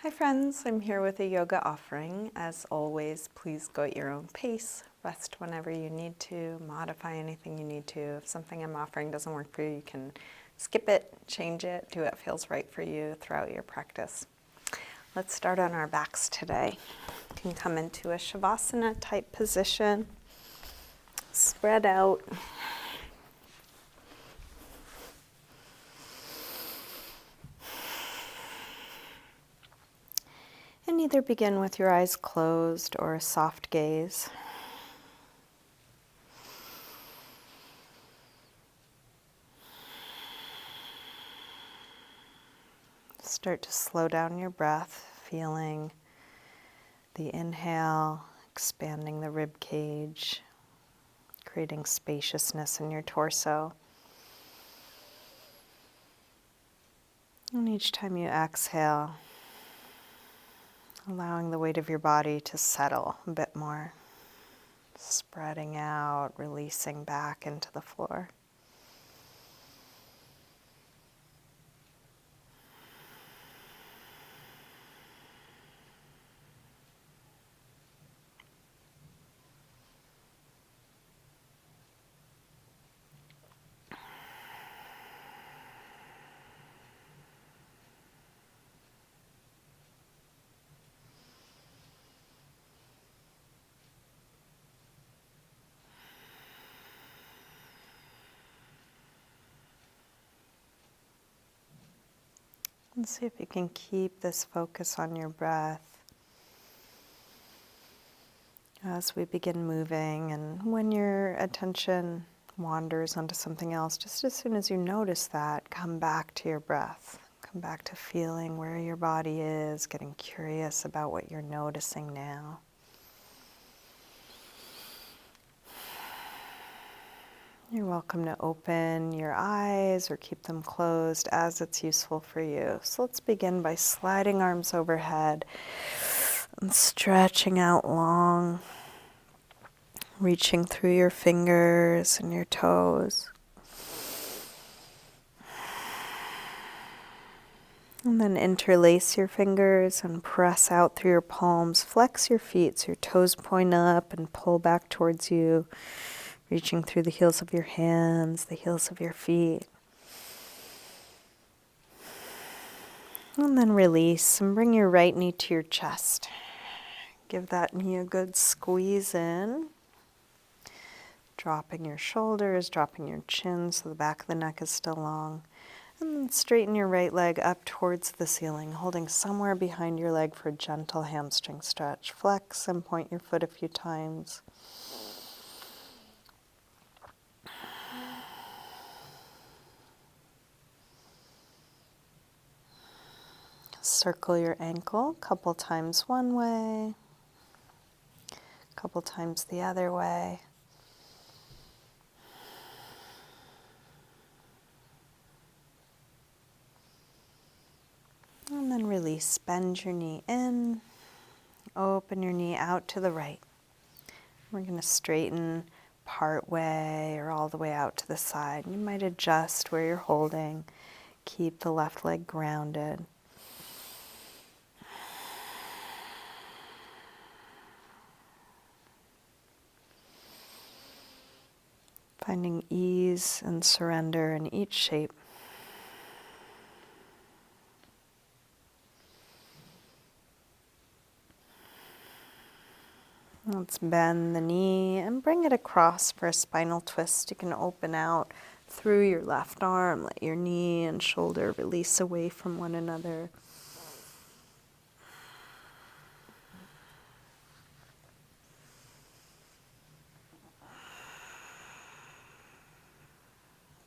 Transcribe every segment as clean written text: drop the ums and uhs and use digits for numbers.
Hi friends, I'm here with a yoga offering. As always, please go at your own pace. Rest whenever you need to, modify anything you need to. If something I'm offering doesn't work for you, you can skip it, change it, do what feels right for you throughout your practice. Let's start on our backs today. You can come into a Savasana type position, spread out. And either begin with your eyes closed or a soft gaze. Start to slow down your breath, feeling the inhale, expanding the rib cage, creating spaciousness in your torso. And each time you exhale, allowing the weight of your body to settle a bit more, spreading out, releasing back into the floor. And see if you can keep this focus on your breath as we begin moving. And when your attention wanders onto something else, just as soon as you notice that, come back to your breath. Come back to feeling where your body is, getting curious about what you're noticing now. You're welcome to open your eyes or keep them closed as it's useful for you. So let's begin by sliding arms overhead and stretching out long, reaching through your fingers and your toes. And then interlace your fingers and press out through your palms. Flex your feet so your toes point up and pull back towards you. Reaching through the heels of your hands, the heels of your feet. And then release and bring your right knee to your chest. Give that knee a good squeeze in. Dropping your shoulders, dropping your chin so the back of the neck is still long. And then straighten your right leg up towards the ceiling, holding somewhere behind your leg for a gentle hamstring stretch. Flex and point your foot a few times. Circle your ankle a couple times one way, a couple times the other way. And then release. Bend your knee in, open your knee out to the right. We're going to straighten part way or all the way out to the side. You might adjust where you're holding. Keep the left leg grounded. Finding ease and surrender in each shape. Let's bend the knee and bring it across for a spinal twist. You can open out through your left arm. Let your knee and shoulder release away from one another.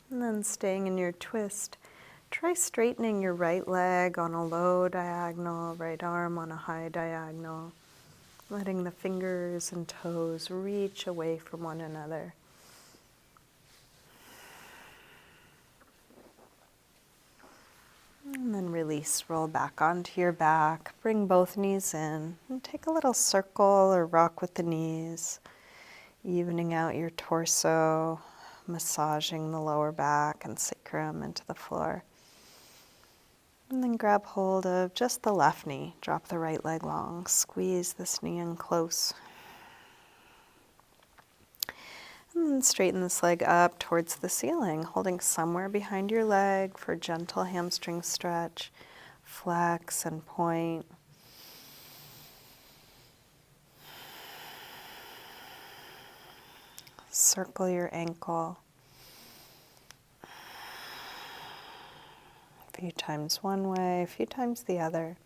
And then staying in your twist, try straightening your right leg on a low diagonal, right arm on a high diagonal, letting the fingers and toes reach away from one another. And then release, roll back onto your back, bring both knees in, and take a little circle or rock with the knees, evening out your torso, massaging the lower back and sacrum into the floor. And then grab hold of just the left knee. Drop the right leg long. Squeeze this knee in close. And then straighten this leg up towards the ceiling, holding somewhere behind your leg for gentle hamstring stretch. Flex and point. Circle your ankle. A few times one way, a few times the other.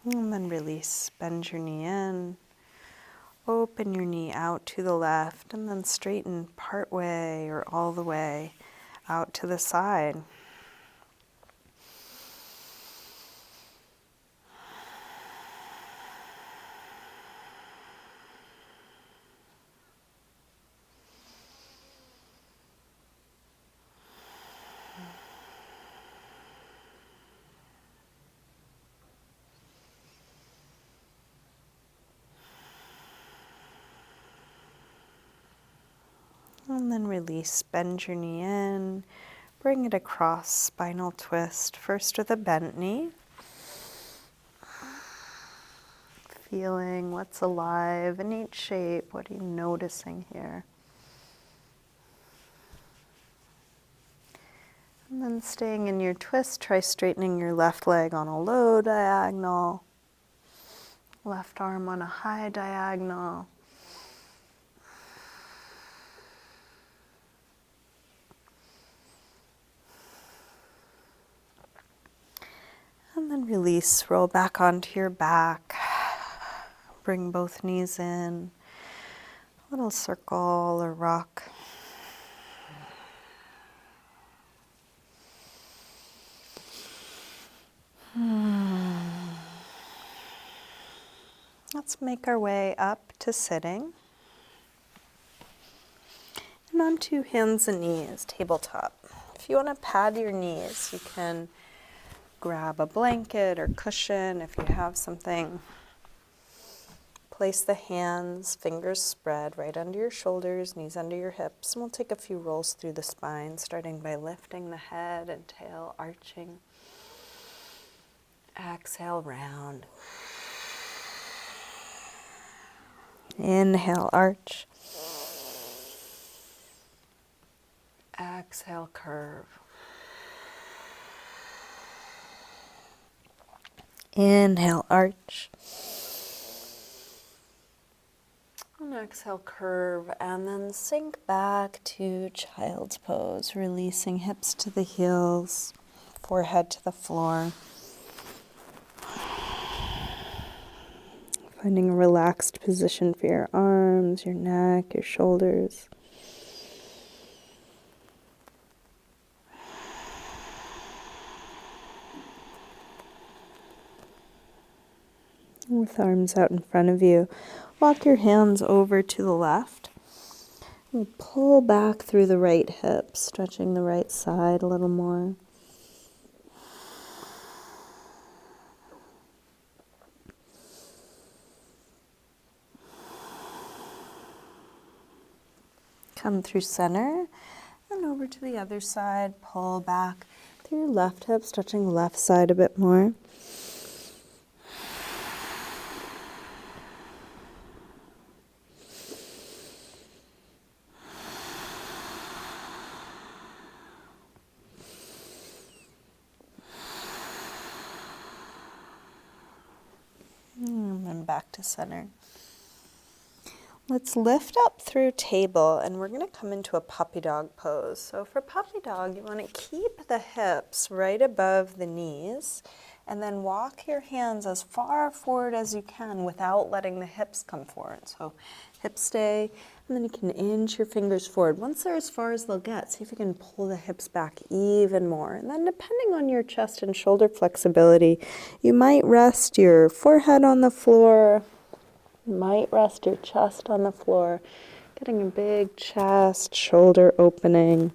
And then release. Bend your knee in. Open your knee out to the left, and then straighten part way or all the way out to the side. And then release, bend your knee in, bring it across, spinal twist, first with a bent knee. Feeling what's alive in each shape, what are you noticing here? And then staying in your twist, try straightening your left leg on a low diagonal, left arm on a high diagonal. And then release, roll back onto your back. Bring both knees in. A little circle or rock. Let's make our way up to sitting. And onto hands and knees, tabletop. If you want to pad your knees, you can grab a blanket or cushion if you have something. Place the hands, fingers spread right under your shoulders, knees under your hips. And we'll take a few rolls through the spine, starting by lifting the head and tail, arching. Exhale, round. Inhale, arch. Exhale, curve. Inhale, arch. And exhale, curve, and then sink back to child's pose, releasing hips to the heels, forehead to the floor. Finding a relaxed position for your arms, your neck, your shoulders. With arms out in front of you, walk your hands over to the left. And pull back through the right hip, stretching the right side a little more. Come through center and over to the other side. Pull back through your left hip, stretching the left side a bit more. And then back to center. Let's lift up through table, and we're going to come into a puppy dog pose. So for puppy dog, you want to keep the hips right above the knees, and then walk your hands as far forward as you can without letting the hips come forward. So hips stay, and then you can inch your fingers forward. Once they're as far as they'll get, see if you can pull the hips back even more. And then depending on your chest and shoulder flexibility, you might rest your forehead on the floor. You might rest your chest on the floor, getting a big chest, shoulder opening.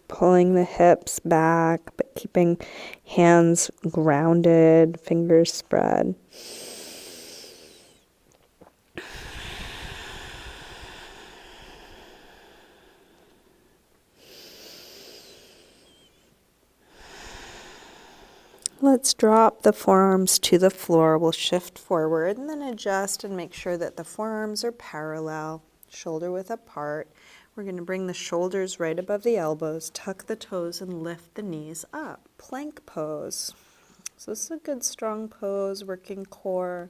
Pulling the hips back, but keeping hands grounded, fingers spread. Let's drop the forearms to the floor. We'll shift forward and then adjust and make sure that the forearms are parallel, shoulder width apart. We're going to bring the shoulders right above the elbows, tuck the toes, and lift the knees up. Plank pose. So this is a good strong pose, working core.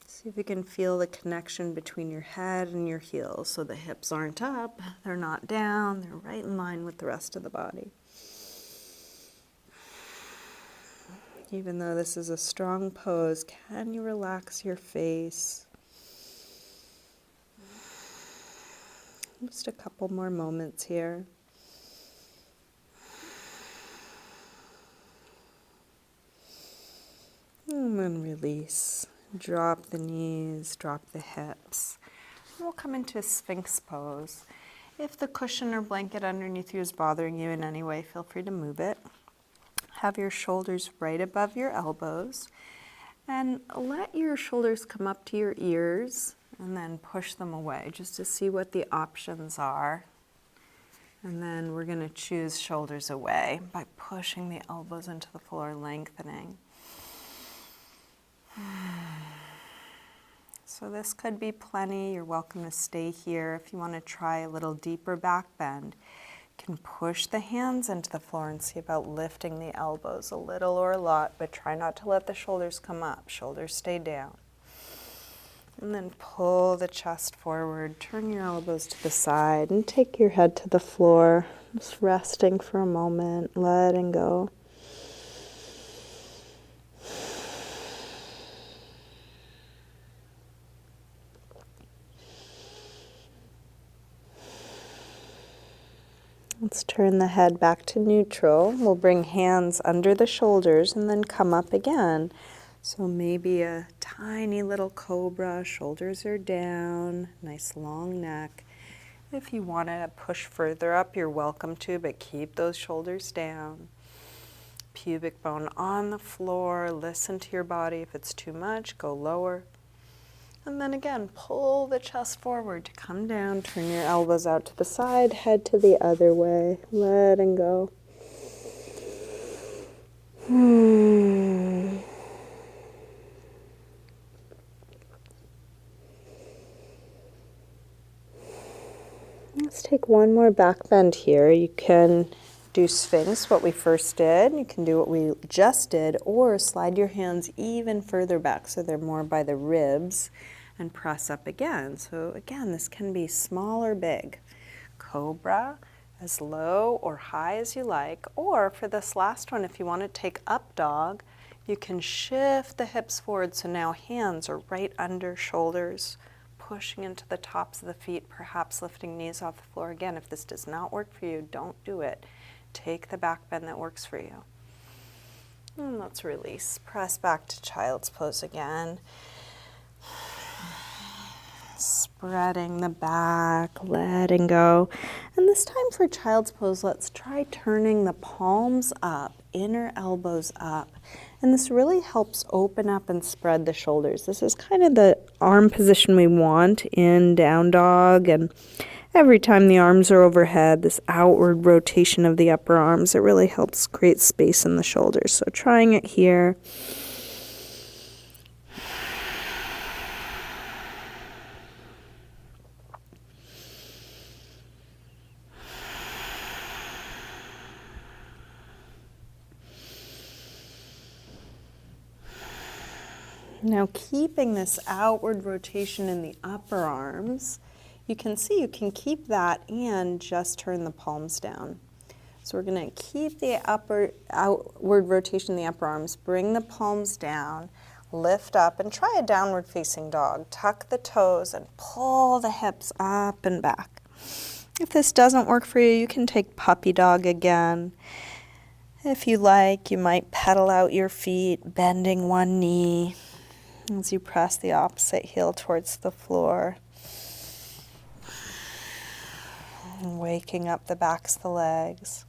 See if you can feel the connection between your head and your heels. So the hips aren't up, they're not down, they're right in line with the rest of the body. Even though this is a strong pose, can you relax your face? Just a couple more moments here. And then release. Drop the knees, drop the hips. And we'll come into a Sphinx Pose. If the cushion or blanket underneath you is bothering you in any way, feel free to move it. Have your shoulders right above your elbows and let your shoulders come up to your ears and then push them away just to see what the options are. And then we're going to choose shoulders away by pushing the elbows into the floor, lengthening. So this could be plenty. You're welcome to stay here. If you want to try a little deeper back bend, can push the hands into the floor and see about lifting the elbows a little or a lot, but try not to let the shoulders come up. Shoulders stay down. And then pull the chest forward, turn your elbows to the side, and take your head to the floor. Just resting for a moment, letting go. Let's turn the head back to neutral. We'll bring hands under the shoulders and then come up again. So maybe a tiny little cobra, shoulders are down, nice long neck. If you want to push further up, you're welcome to, but keep those shoulders down. Pubic bone on the floor, listen to your body. If it's too much, go lower. And then again, pull the chest forward to come down, turn your elbows out to the side, head to the other way, letting go. Let's take one more back bend here. You can do Sphinx, what we first did. You can do what we just did, or slide your hands even further back so they're more by the ribs and press up again. So again, this can be small or big. Cobra, as low or high as you like, or for this last one, if you want to take up dog, you can shift the hips forward so now hands are right under shoulders, pushing into the tops of the feet, perhaps lifting knees off the floor. Again, if this does not work for you, don't do it. Take the back bend that works for you. And let's release. Press back to child's pose again. Spreading the back, letting go. And this time for child's pose, let's try turning the palms up, inner elbows up. And this really helps open up and spread the shoulders. This is kind of the arm position we want in down dog. And every time the arms are overhead, this outward rotation of the upper arms, it really helps create space in the shoulders. So trying it here. Now keeping this outward rotation in the upper arms, you can see you can keep that and just turn the palms down. So we're going to keep the outward rotation in the upper arms, bring the palms down, lift up, and try a downward facing dog. Tuck the toes and pull the hips up and back. If this doesn't work for you, you can take puppy dog again. If you like, you might pedal out your feet, bending one knee as you press the opposite heel towards the floor. And waking up the backs of the legs.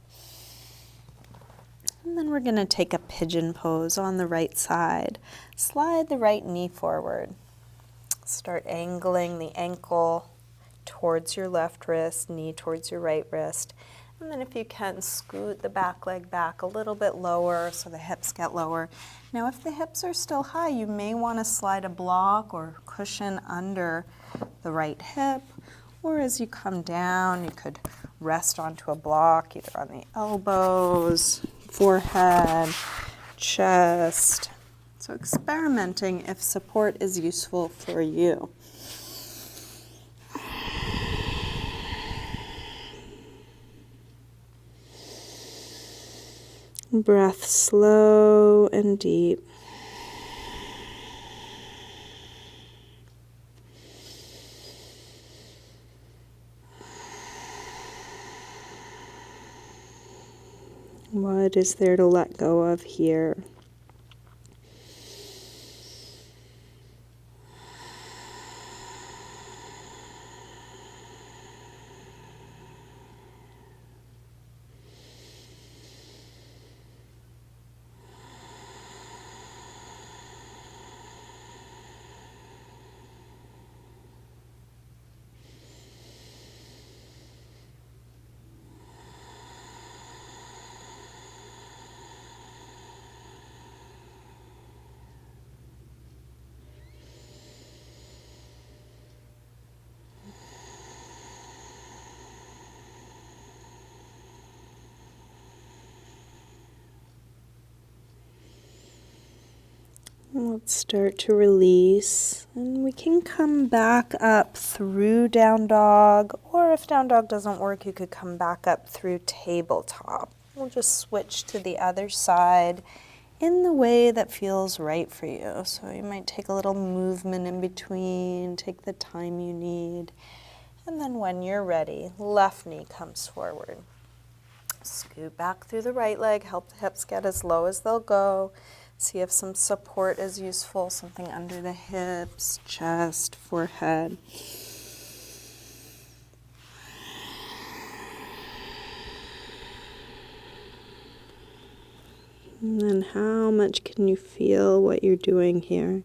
And then we're going to take a pigeon pose on the right side. Slide the right knee forward. Start angling the ankle towards your left wrist, knee towards your right wrist. And then if you can, scoot the back leg back a little bit lower so the hips get lower. Now if the hips are still high, you may want to slide a block or cushion under the right hip. Or as you come down, you could rest onto a block, either on the elbows, forehead, chest. So experimenting if support is useful for you. Breath slow and deep. What is there to let go of here? Let's start to release, and we can come back up through down dog, or if down dog doesn't work, you could come back up through tabletop. We'll just switch to the other side in the way that feels right for you. So you might take a little movement in between, take the time you need, and then when you're ready, left knee comes forward. Scoot back through the right leg, help the hips get as low as they'll go. See if some support is useful, something under the hips, chest, forehead. And then how much can you feel what you're doing here?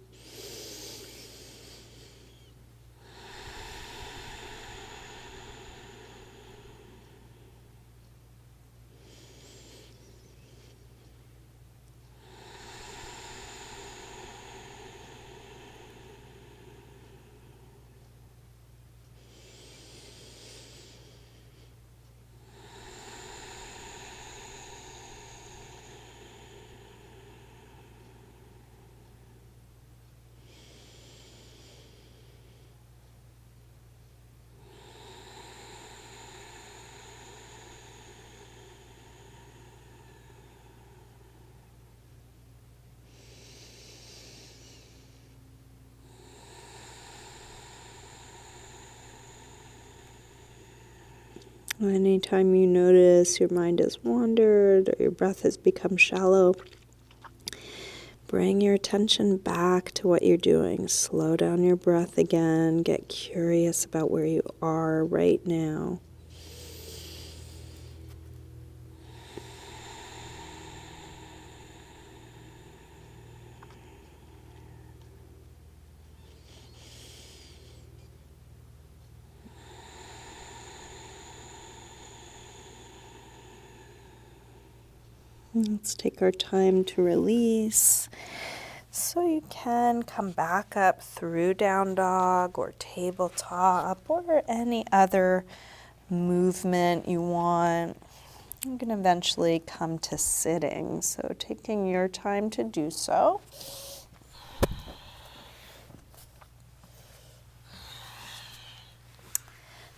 Anytime you notice your mind has wandered or your breath has become shallow, bring your attention back to what you're doing. Slow down your breath again. Get curious about where you are right now. Let's take our time to release. So you can come back up through down dog or tabletop or any other movement you want. You can eventually come to sitting, so taking your time to do so.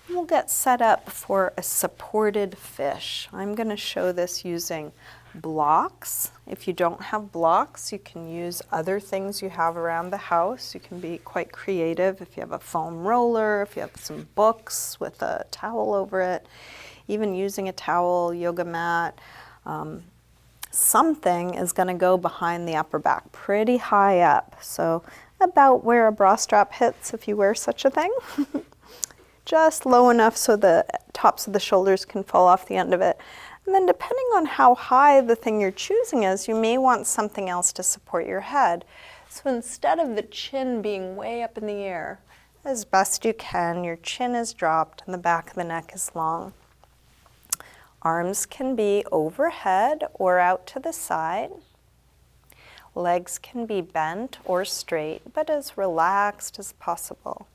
We'll get set up for a supported fish. I'm going to show this using blocks. If you don't have blocks, you can use other things you have around the house. You can be quite creative if you have a foam roller, if you have some books with a towel over it, even using a towel, yoga mat. Something is going to go behind the upper back, pretty high up. So about where a bra strap hits if you wear such a thing. just low enough so the tops of the shoulders can fall off the end of it. And then depending on how high the thing you're choosing is, you may want something else to support your head. So instead of the chin being way up in the air, as best you can, your chin is dropped and the back of the neck is long. Arms can be overhead or out to the side. Legs can be bent or straight, but as relaxed as possible.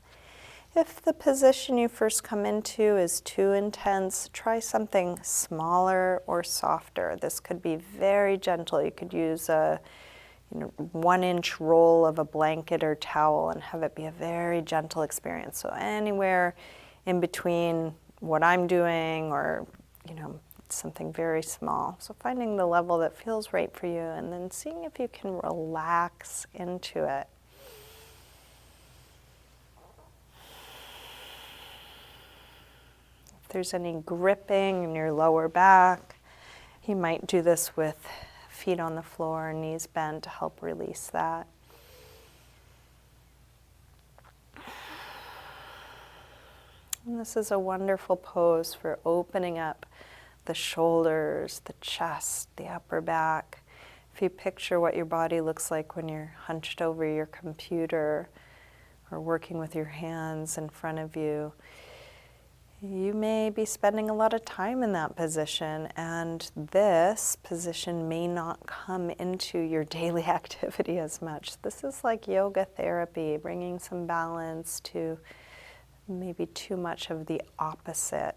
If the position you first come into is too intense, try something smaller or softer. This could be very gentle. You could use a 1-inch roll of a blanket or towel and have it be a very gentle experience. So anywhere in between what I'm doing or, something very small. So finding the level that feels right for you and then seeing if you can relax into it. If there's any gripping in your lower back, you might do this with feet on the floor, knees bent to help release that. And this is a wonderful pose for opening up the shoulders, the chest, the upper back. If you picture what your body looks like when you're hunched over your computer or working with your hands in front of you, you may be spending a lot of time in that position, and this position may not come into your daily activity as much. This is like yoga therapy, bringing some balance to maybe too much of the opposite.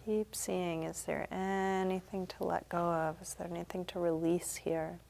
Keep seeing, is there anything to let go of? Is there anything to release here?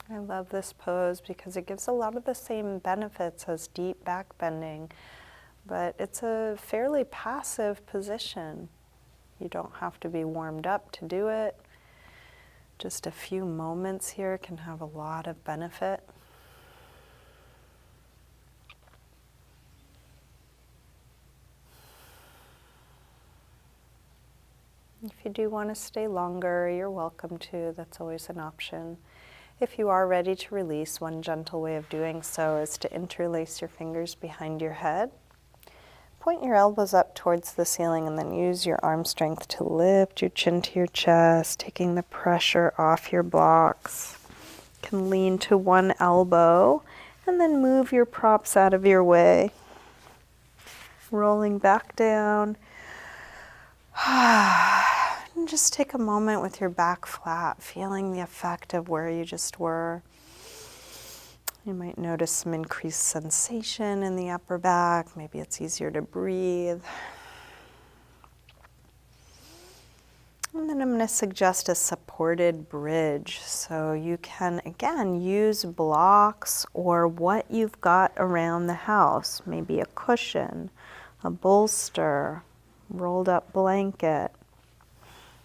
I love this pose because it gives a lot of the same benefits as deep back bending, but it's a fairly passive position. You don't have to be warmed up to do it. Just a few moments here can have a lot of benefit. If you do want to stay longer, you're welcome to. That's always an option. If you are ready to release, one gentle way of doing so is to interlace your fingers behind your head. Point your elbows up towards the ceiling and then use your arm strength to lift your chin to your chest, taking the pressure off your blocks. You can lean to one elbow and then move your props out of your way. Rolling back down. And just take a moment with your back flat, feeling the effect of where you just were. You might notice some increased sensation in the upper back. Maybe it's easier to breathe. And then I'm going to suggest a supported bridge. So you can, again, use blocks or what you've got around the house. Maybe a cushion, a bolster, rolled up blanket,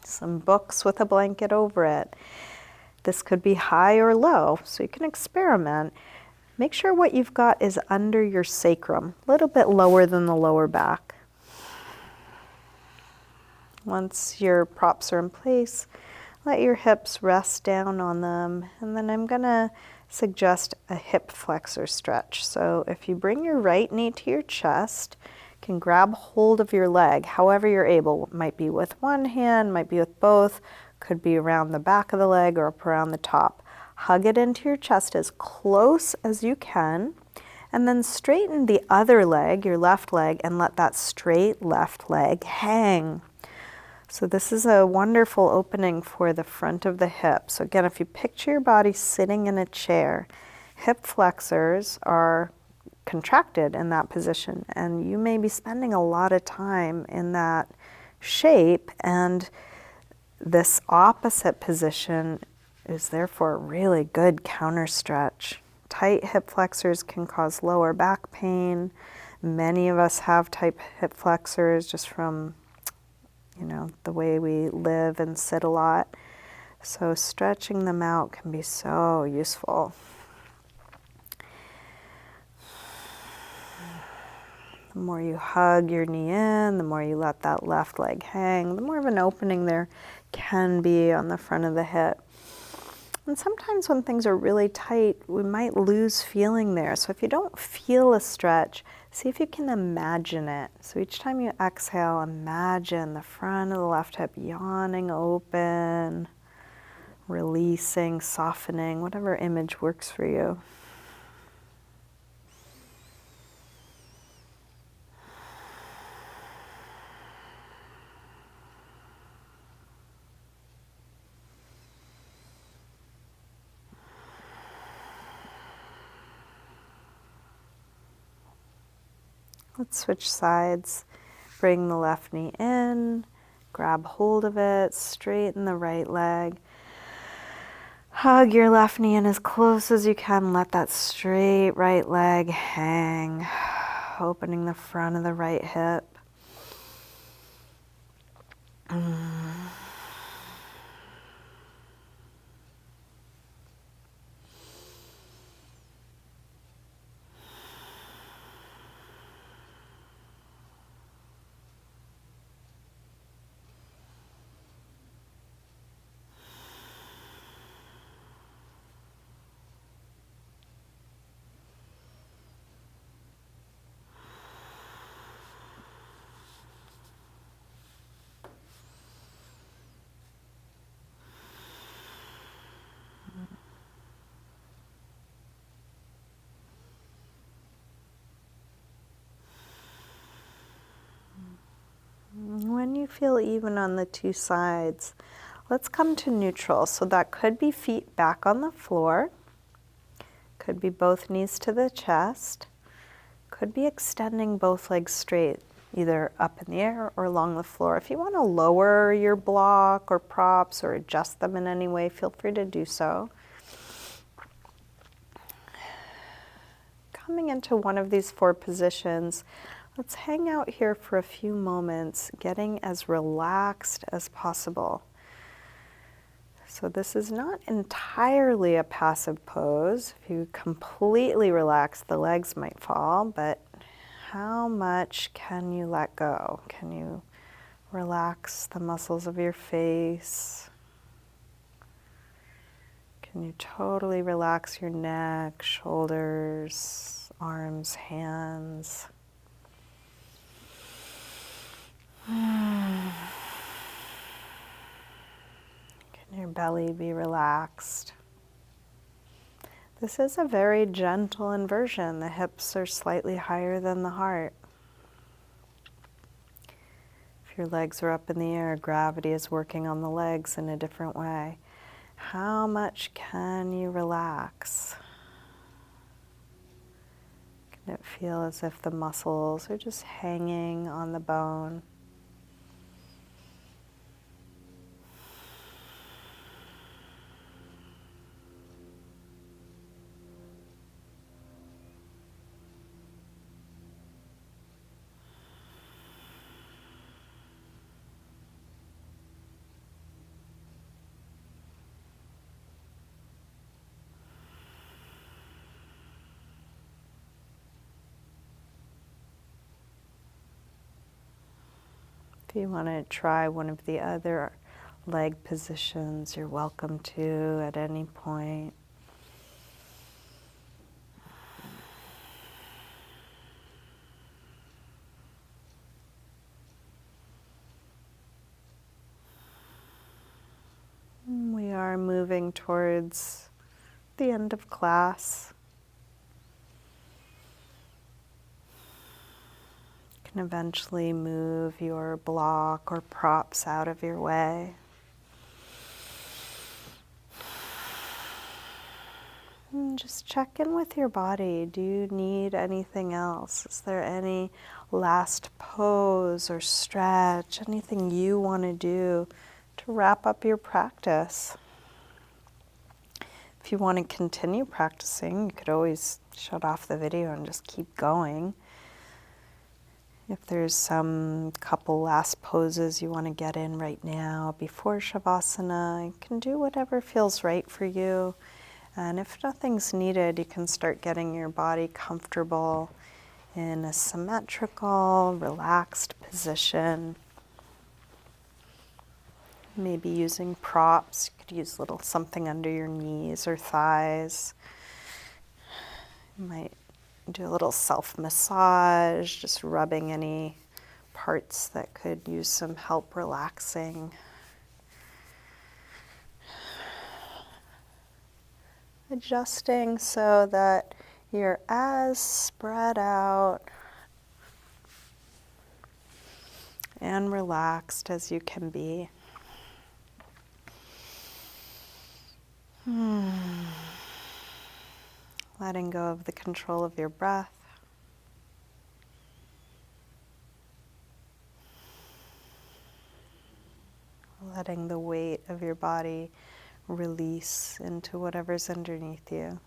some books with a blanket over it. This could be high or low, so you can experiment. Make sure what you've got is under your sacrum, a little bit lower than the lower back. Once your props are in place, let your hips rest down on them, and then I'm going to suggest a hip flexor stretch. So if you bring your right knee to your chest, can grab hold of your leg however you're able. It might be with one hand, might be with both, could be around the back of the leg or up around the top. Hug it into your chest as close as you can, And then straighten the other leg, your left leg, and let that straight left leg hang. So this is a wonderful opening for the front of the hip. So again, if you picture your body sitting in a chair, hip flexors are contracted in that position, and you may be spending a lot of time in that shape, and this opposite position is therefore a really good counter stretch. Tight hip flexors can cause lower back pain. Many of us have tight hip flexors just from, the way we live and sit a lot. So stretching them out can be so useful. The more you hug your knee in, the more you let that left leg hang, the more of an opening there can be on the front of the hip. And sometimes when things are really tight, we might lose feeling there. So if you don't feel a stretch, see if you can imagine it. So each time you exhale, imagine the front of the left hip yawning open, releasing, softening, whatever image works for you. Let's switch sides. Bring the left knee in, grab hold of it, straighten the right leg. Hug your left knee in as close as you can. Let that straight right leg hang, opening the front of the right hip. When you feel even on the two sides, let's come to neutral. So that could be feet back on the floor, could be both knees to the chest, could be extending both legs straight, either up in the air or along the floor. If you want to lower your block or props or adjust them in any way, feel free to do so. Coming into one of these four positions, let's hang out here for a few moments, getting as relaxed as possible. So this is not entirely a passive pose. If you completely relax, the legs might fall, but how much can you let go? Can you relax the muscles of your face? Can you totally relax your neck, shoulders, arms, hands? Can your belly be relaxed? This is a very gentle inversion. The hips are slightly higher than the heart. If your legs are up in the air, gravity is working on the legs in a different way. How much can you relax? Can it feel as if the muscles are just hanging on the bone? If you want to try one of the other leg positions, you're welcome to at any point. We are moving towards the end of class. can eventually move your block or props out of your way. And just check in with your body. Do you need anything else? Is there any last pose or stretch, anything you want to do to wrap up your practice? If you want to continue practicing, you could always shut off the video and just keep going. If there's some couple last poses you want to get in right now before Savasana, you can do whatever feels right for you. And if nothing's needed, you can start getting your body comfortable in a symmetrical, relaxed position. Maybe using props. You could use a little something under your knees or thighs. You might do a little self-massage, just rubbing any parts that could use some help relaxing. Adjusting so that you're as spread out and relaxed as you can be. Letting go of the control of your breath. Letting the weight of your body release into whatever's underneath you.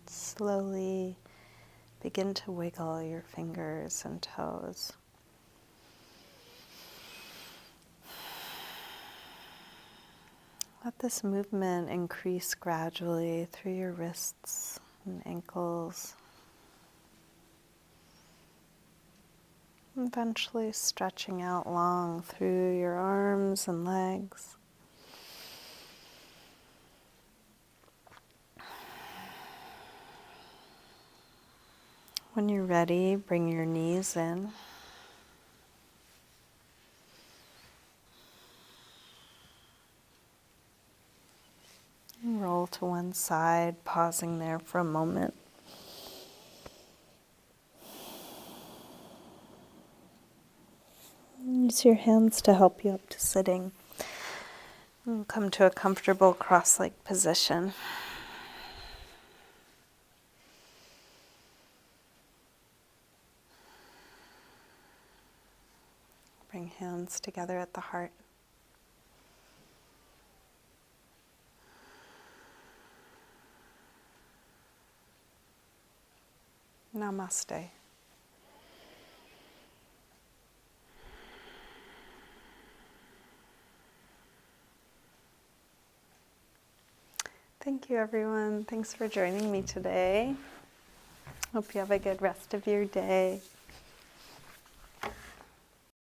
Slowly begin to wiggle your fingers and toes. Let this movement increase gradually through your wrists and ankles, eventually stretching out long through your arms and legs. When you're ready, bring your knees in. to one side, pausing there for a moment. Use your hands to help you up to sitting. And come to a comfortable cross-legged position. Bring hands together at the heart. Namaste. Thank you, everyone. Thanks for joining me today. Hope you have a good rest of your day.